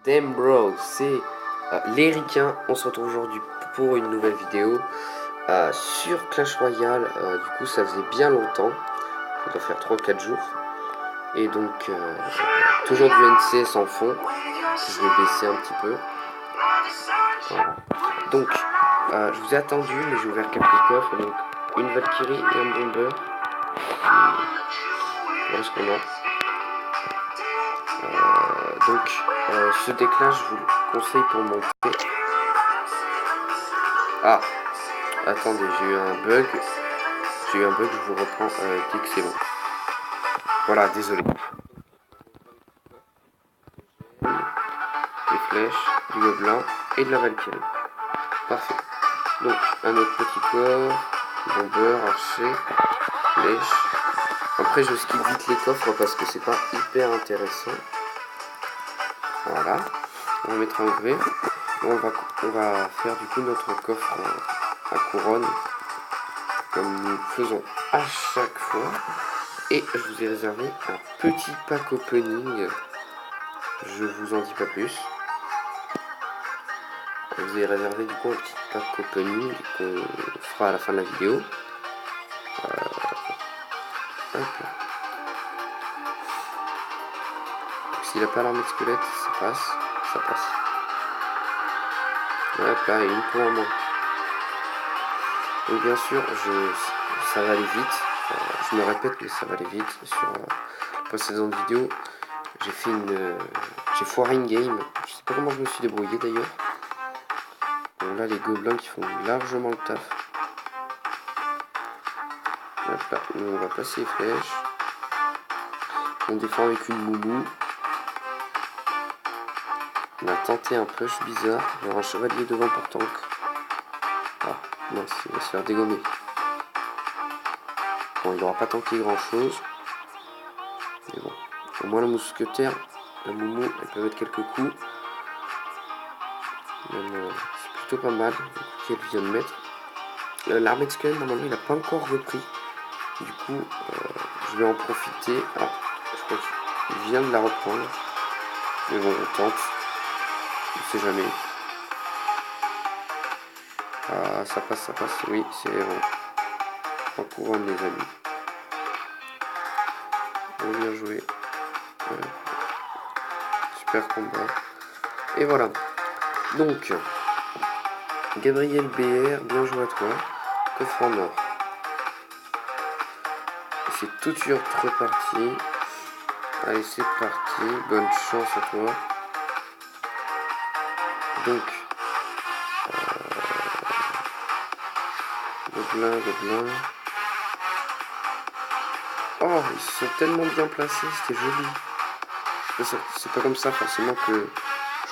Damn bro, c'est les ricains. On se retrouve aujourd'hui pour une nouvelle vidéo sur Clash Royale. Du coup, ça faisait bien longtemps, ça doit faire 3-4 jours. Et donc, toujours du NCS en fond. Je vais baisser un petit peu. Voilà. Donc, je vous ai attendu, mais j'ai ouvert quelques coffres. Donc, une Valkyrie et un Bomber. Voilà ce qu'on a. Ce deck-là, je vous le conseille pour monter. Ah, attendez, j'ai eu un bug. Je vous reprends dès que c'est bon. Voilà, désolé. Des flèches, du gobelin et de la Valkyrie. Parfait. Donc, un autre petit corps, bomber, archer, flèche. Après, je skip vite les coffres parce que c'est pas hyper intéressant. Voilà. On va mettre à ouvrir. On va faire du coup notre coffre à couronne, comme nous faisons à chaque fois. Et je vous ai réservé un petit pack opening. Je vous en dis pas plus. Je vous ai réservé du coup un petit pack opening qu'on fera à la fin de la vidéo. S'il n'a pas l'armée de squelette, ça passe. Ça passe. Hop là, une pour en moins. Donc bien sûr, ça va aller vite. Je me répète, mais ça va aller vite. Sur la précédente vidéo, j'ai foiré une game. Je sais pas comment je me suis débrouillé d'ailleurs. Bon là, les gobelins qui font largement le taf. Hop là, nous on va passer les flèches. On défend avec une moumou. On a tenté un push bizarre. Il y aura un chevalier devant pour tank. Ah, mince, il va se faire dégommer. Bon, il n'aura pas tanké grand chose. Mais bon, au moins le mousquetaire, la moumou, elle peut mettre quelques coups. C'est plutôt pas mal qu'elle vient de mettre. L'armée de squelette, normalement, il n'a pas encore repris. Du coup, je vais en profiter. Ah, je crois qu'il vient de la reprendre. Mais bon, on tente. On sait jamais. Ah, ça passe. Oui, c'est bon. En couronne, les amis. Bon, bien joué. Voilà. Super combat. Et voilà. Donc, Gabriel BR, bien joué à toi. Coffre en or. C'est tout de suite reparti. Allez, c'est parti. Bonne chance à toi. Donc, gobelin. Oh, ils sont tellement bien placés, c'était joli. C'est pas comme ça forcément que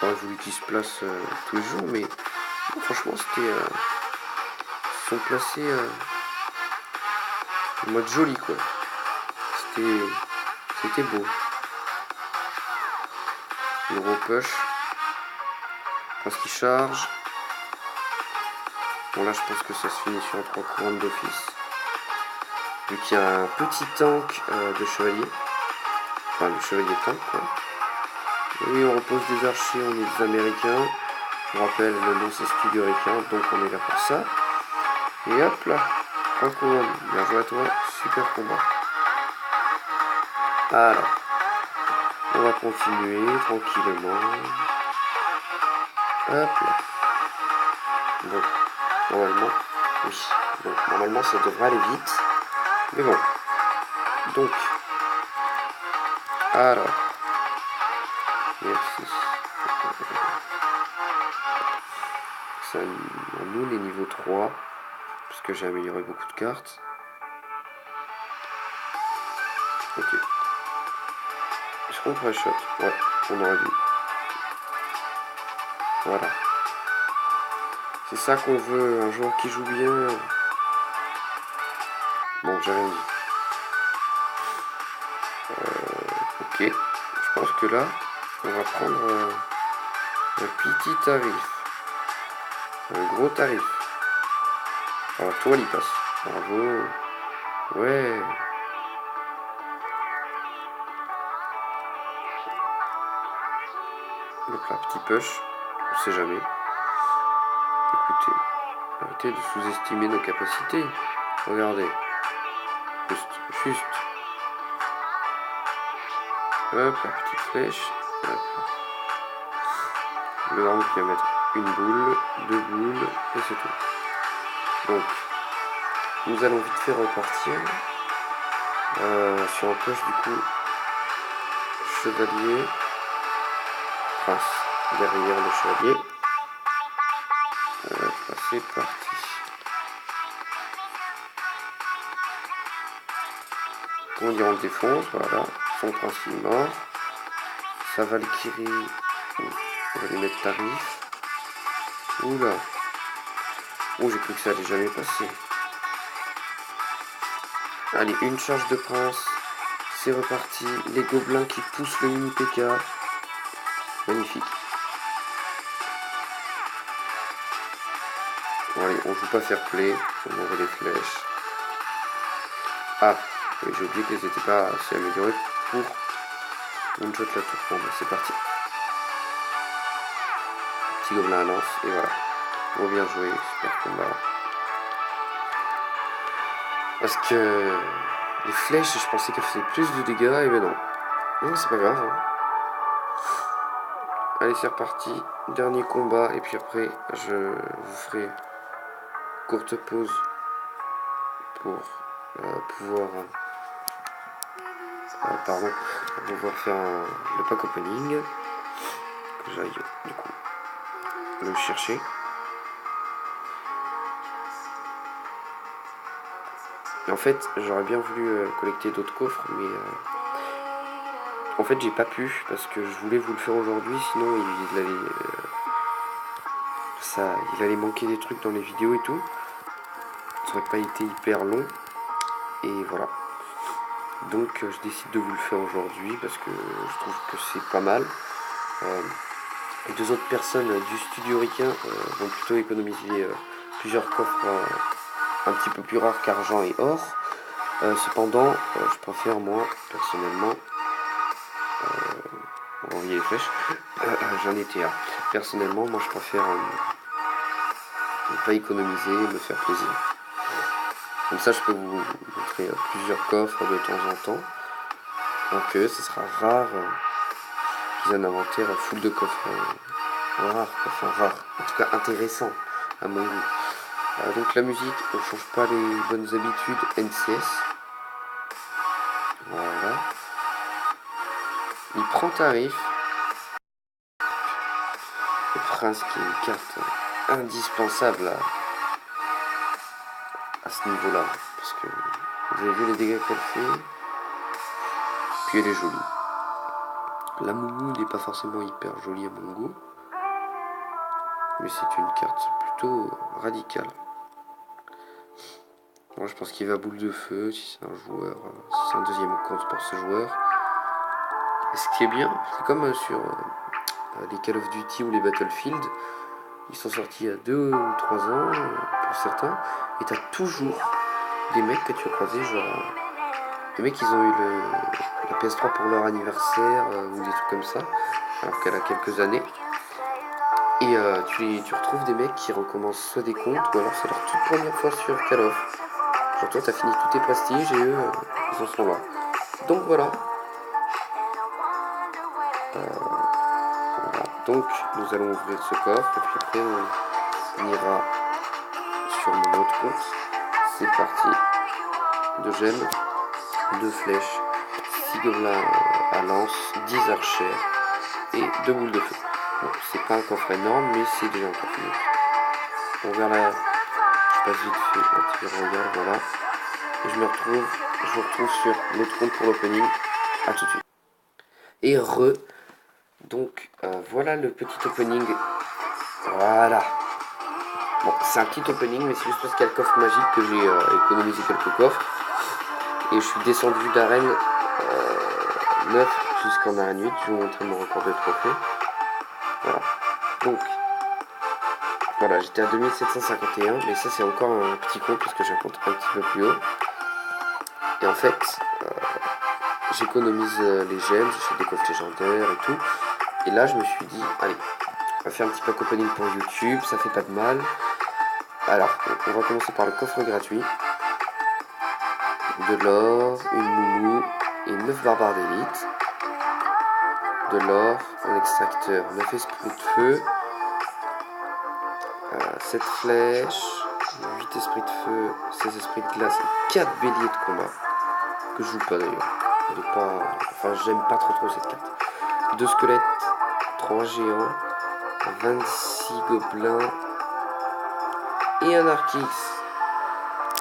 j'aurais voulu qu'ils se placent tous les jours, mais franchement, ils sont placés en mode joli, quoi. C'était beau. Le gros push. Je pense qu'il charge. Bon, là, je pense que ça se finit sur un 3 couronnes d'office. Vu qu'il y a un petit tank de chevalier. Enfin, le chevalier tank, quoi. Et oui, on repose des archers, on est des Américains. Je vous rappelle, le nom c'est Studio Ricain, donc on est là pour ça. Et hop là, 3 couronnes. Bien joué à toi, super combat. Alors, on va continuer tranquillement. Hop là. Bon, normalement, oui. Bon, normalement ça devrait aller vite. Mais bon. Donc, alors. Merci. Ça, nous, les niveaux 3. Parce que j'ai amélioré beaucoup de cartes. Ok. Je comprends le shot. Ouais, on aurait dû. Voilà. C'est ça qu'on veut, un joueur qui joue bien. Bon, j'ai rien dit. Ok. Je pense que là, on va prendre un petit tarif. Un gros tarif. Alors, toi, il passe. Bravo. Ouais. Donc là, petit push, on sait jamais. Écoutez, arrêtez de sous-estimer nos capacités. Regardez. Juste. Hop, la petite flèche. Hop. Le grand qui va mettre une boule, 2 boules, et c'est tout. Donc, nous allons vite fait repartir. Sur un push, du coup, chevalier. Prince derrière le chevalier. C'est parti. On dirait on défonce, voilà. Son prince est mort. Sa Valkyrie, on va lui mettre tarif. Oula. Oh, j'ai cru que ça allait jamais passer. Allez, une charge de prince. C'est reparti. Les gobelins qui poussent le mini PK. Magnifique. Bon, allez, on joue pas fair play. On envoie les flèches. Ah, oui, j'ai oublié qu'elles n'étaient pas assez améliorées pour one-shot la tour. Bon, bah, c'est parti. Petit gobelin à lance, et voilà. Bon, bien joué, super combat. Parce que les flèches, je pensais qu'elles faisaient plus de dégâts, et ben non. Non, c'est pas grave. Hein. Allez, c'est reparti. Dernier combat, et puis après, je vous ferai courte pause pour pouvoir faire le pack opening. Que j'aille du coup le chercher. Et en fait, j'aurais bien voulu collecter d'autres coffres, mais en fait, j'ai pas pu parce que je voulais vous le faire aujourd'hui, sinon il allait manquer des trucs dans les vidéos et tout. Ça aurait pas été hyper long. Et voilà. Donc je décide de vous le faire aujourd'hui parce que je trouve que c'est pas mal. Les deux autres personnes du studio ricain vont plutôt économiser plusieurs coffres un petit peu plus rares qu'argent et or. Cependant, je préfère moi, personnellement, on va envoyer les flèches, j'en étais à. Personnellement, moi je préfère ne pas économiser, me faire plaisir. Comme ça, je peux vous montrer plusieurs coffres de temps en temps. Donc ce sera rare qu'ils aient un inventaire full de coffres rares, enfin rares, en tout cas intéressant à mon goût. Donc la musique, on ne change pas les bonnes habitudes NCS. Voilà. Il prend tarif. Le prince qui est une carte indispensable à ce niveau-là. Parce que vous avez vu les dégâts qu'elle fait. Puis elle est jolie. La Moumou n'est pas forcément hyper jolie à mon goût. Mais c'est une carte plutôt radicale. Moi je pense qu'il va boule de feu si c'est un joueur. Si c'est un deuxième compte pour ce joueur. Et ce qui est bien, c'est comme sur les Call of Duty ou les Battlefield. Ils sont sortis il y a 2 ou 3 ans pour certains. Et t'as toujours des mecs que tu as croisés, genre des mecs qui ont eu la PS3 pour leur anniversaire ou des trucs comme ça, alors qu'elle a quelques années. Et tu retrouves des mecs qui recommencent soit des comptes ou alors c'est leur toute première fois sur Call of. Genre toi t'as fini tous tes prestiges et eux ils en sont là. Donc voilà. Voilà. Donc nous allons ouvrir ce coffre et puis après on ira sur mon autre compte. C'est parti. 2 gemmes, 2 flèches, 6 gobelins à lance, 10 archères et 2 boules de feu. Bon, c'est pas un coffre énorme, mais c'est déjà un coffre énorme. On verra là, je passe vite fait la tigre royale, voilà. Et je vous retrouve sur l'autre compte pour l'opening. A tout de suite. Et donc voilà le petit opening. Voilà. Bon, c'est un petit opening, mais c'est juste parce qu'il y a le coffre magique que j'ai économisé quelques coffres. Et je suis descendu d'arène 9 jusqu'en arène 8. Je vais vous montrer mon record de trophée. Voilà. Donc, voilà, j'étais à 2751, mais ça c'est encore un petit compte parce que j'ai un compte un petit peu plus haut. Et en fait, j'économise les gemmes, j'achète des coffres légendaires et tout. Et là, je me suis dit, allez, on va faire un petit pack opening pour YouTube, ça fait pas de mal. Alors, on va commencer par le coffre gratuit. De l'or, une moumou et 9 barbares d'élite. De l'or, un extracteur, 9 esprits de feu, 7 flèches, 8 esprits de feu, 16 esprits de glace et 4 béliers de combat. Que je joue pas d'ailleurs. Elle est pas. Enfin, j'aime pas trop cette carte. 2 squelettes, 3 géants, 26 gobelins et un Archix.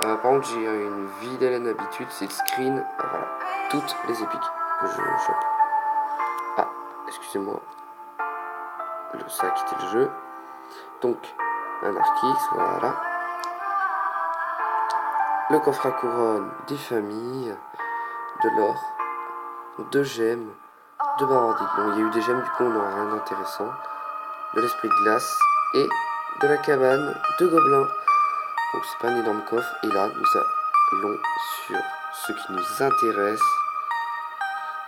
Par contre, j'ai une vilaine habitude, c'est le screen. Voilà, toutes les épiques que je chope. Ah, excusez-moi. Ça a quitté le jeu. Donc, un Archix, voilà. Le coffre à couronne des familles, de l'or, 2 gemmes, 2 barbardiques. Bon, il y a eu des gemmes, du coup, on n'aura rien d'intéressant. De l'esprit de glace et de la cabane de gobelins. Donc, c'est pas un énorme coffre. Et là, nous allons sur ce qui nous intéresse.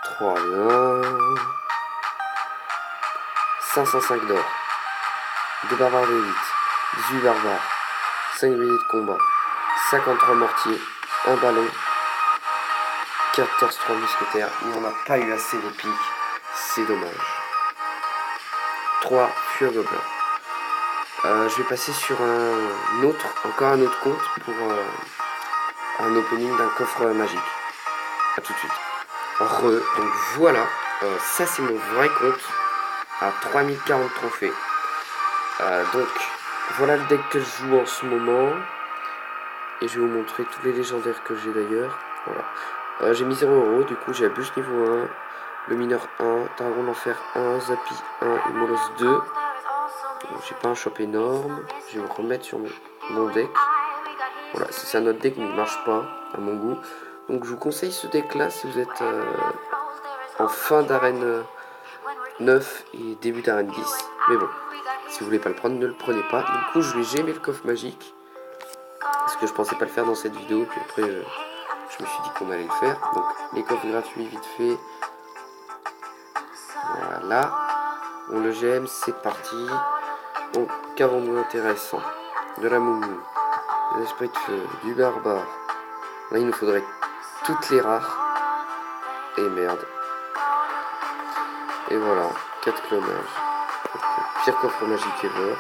3 1. 505 d'or. 2 barbares d'élite. 18 barbares. 5 béliers de combat. 53 mortiers. 1 ballon. 14 3 mousquetaires. Mais on n'a pas eu assez d'épiques. C'est dommage. 3 fure gobelins. Je vais passer sur encore un autre compte pour un opening d'un coffre magique. A tout de suite. Donc voilà, ça c'est mon vrai compte à 3040 trophées. Donc voilà le deck que je joue en ce moment. Et je vais vous montrer tous les légendaires que j'ai d'ailleurs. Voilà. J'ai mis 0€, du coup j'ai la bûche niveau 1, le mineur 1, dragon d'enfer 1, Zappy 1, Imolos 2. J'ai pas un shop énorme, je vais me remettre sur mon deck. Voilà, c'est un autre deck mais il marche pas à mon goût. Donc je vous conseille ce deck là si vous êtes en fin d'arène 9 et début d'arène 10. Mais bon, si vous voulez pas le prendre, ne le prenez pas. Du coup je vais gémer le coffre magique. Parce que je pensais pas le faire dans cette vidéo, puis après je me suis dit qu'on allait le faire. Donc les coffres gratuits vite fait. Voilà. Bon, le GM c'est parti. Donc qu'avons-nous intéressant? De la moumou, de l'esprit de feu, du barbare. Là il nous faudrait toutes les rares. Et merde. Et voilà, 4 clonages. Pire coffre magique ever.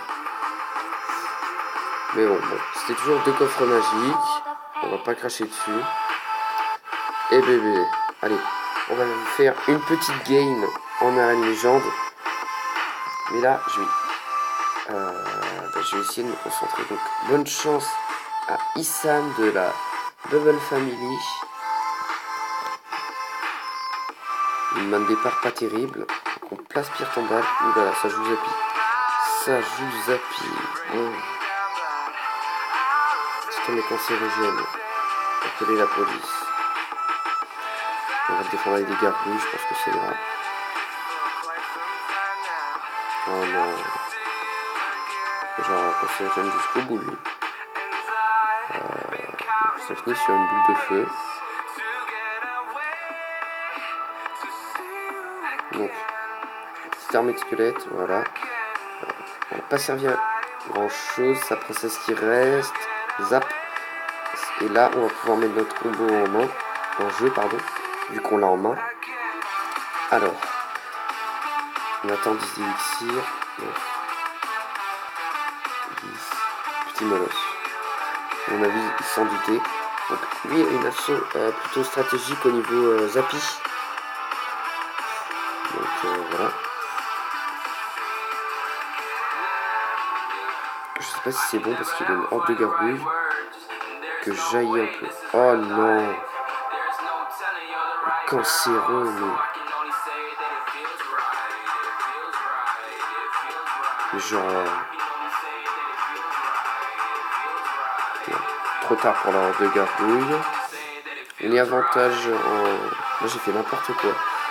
Mais bon, c'était toujours 2 coffres magiques. On va pas cracher dessus. Et bébé, allez, on va faire une petite game en arène légende. Mais là, je vais essayer de me concentrer. Donc, bonne chance à Issam de la Bubble Family. Une main de départ pas terrible. Donc on place Pierre Tombale. Oulala, ça joue Zappy. Ça joue Zappy. Bon. C'est un cancérigène. Appelez la police. On va défendre avec des gargouilles, je pense que c'est là. Oh non. Genre, cancérigène jusqu'au bout, lui. Ça finit sur une boule de feu. Donc, petite armée de squelettes, voilà. On n'a pas servi à grand chose. Sa princesse qui reste. Zap. Et là, on va pouvoir mettre notre combo en jeu, pardon, vu qu'on l'a en main. Alors, on attend 10 élixirs. 10. Petit molosse. À mon avis, il s'en doutait. Donc, lui, il a une action plutôt stratégique au niveau Zappy. Donc, voilà. Je sais pas si c'est bon parce qu'il a une horde de gargouilles que jaillit un peu. Oh non! Cancéreux, mais genre trop tard pour la horde de gargouilles. On est avantage en... Moi j'ai fait n'importe quoi.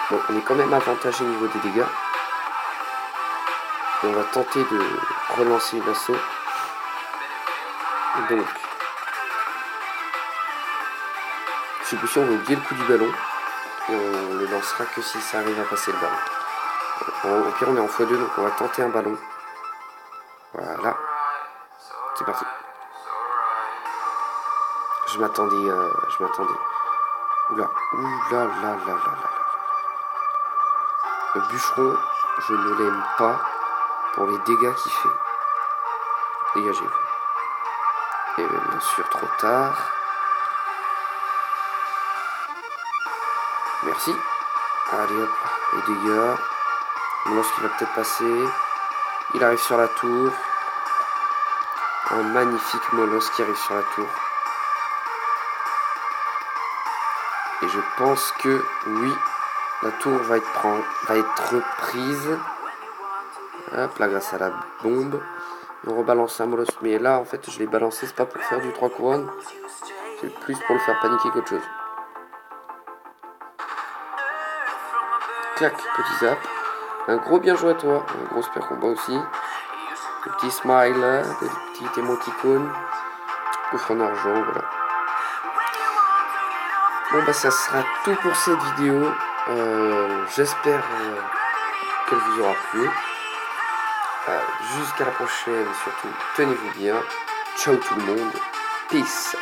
Bon, on est quand même avantagé au niveau des dégâts. Et on va tenter de relancer l'assaut. Donc, je sais plus si on va oublier le coup du ballon. Et on le lancera que si ça arrive à passer le ballon. Au pire, on est en x2, donc on va tenter un ballon. Voilà. C'est parti. Je m'attendais. Oula, oula, là, là, là, là. Le bûcheron, je ne l'aime pas pour les dégâts qu'il fait. Dégagez-vous. Et bien sûr, trop tard. Merci. Allez hop, les dégâts. Molos qui va peut-être passer. Il arrive sur la tour. Un magnifique Molos qui arrive sur la tour. Et je pense que oui, la tour va être prise. Hop là, grâce à la bombe. On rebalance un Molos. Mais là, en fait, je l'ai balancé. C'est pas pour faire du 3 couronnes. C'est plus pour le faire paniquer qu'autre chose. Clac, petit zap. Un gros bien joué à toi. Un gros super combat aussi. Le petit smile, le petit émoticône. Coffre en argent, voilà. Bon bah ça sera tout pour cette vidéo. J'espère qu'elle vous aura plu. Jusqu'à la prochaine, surtout tenez-vous bien. Ciao tout le monde. Peace.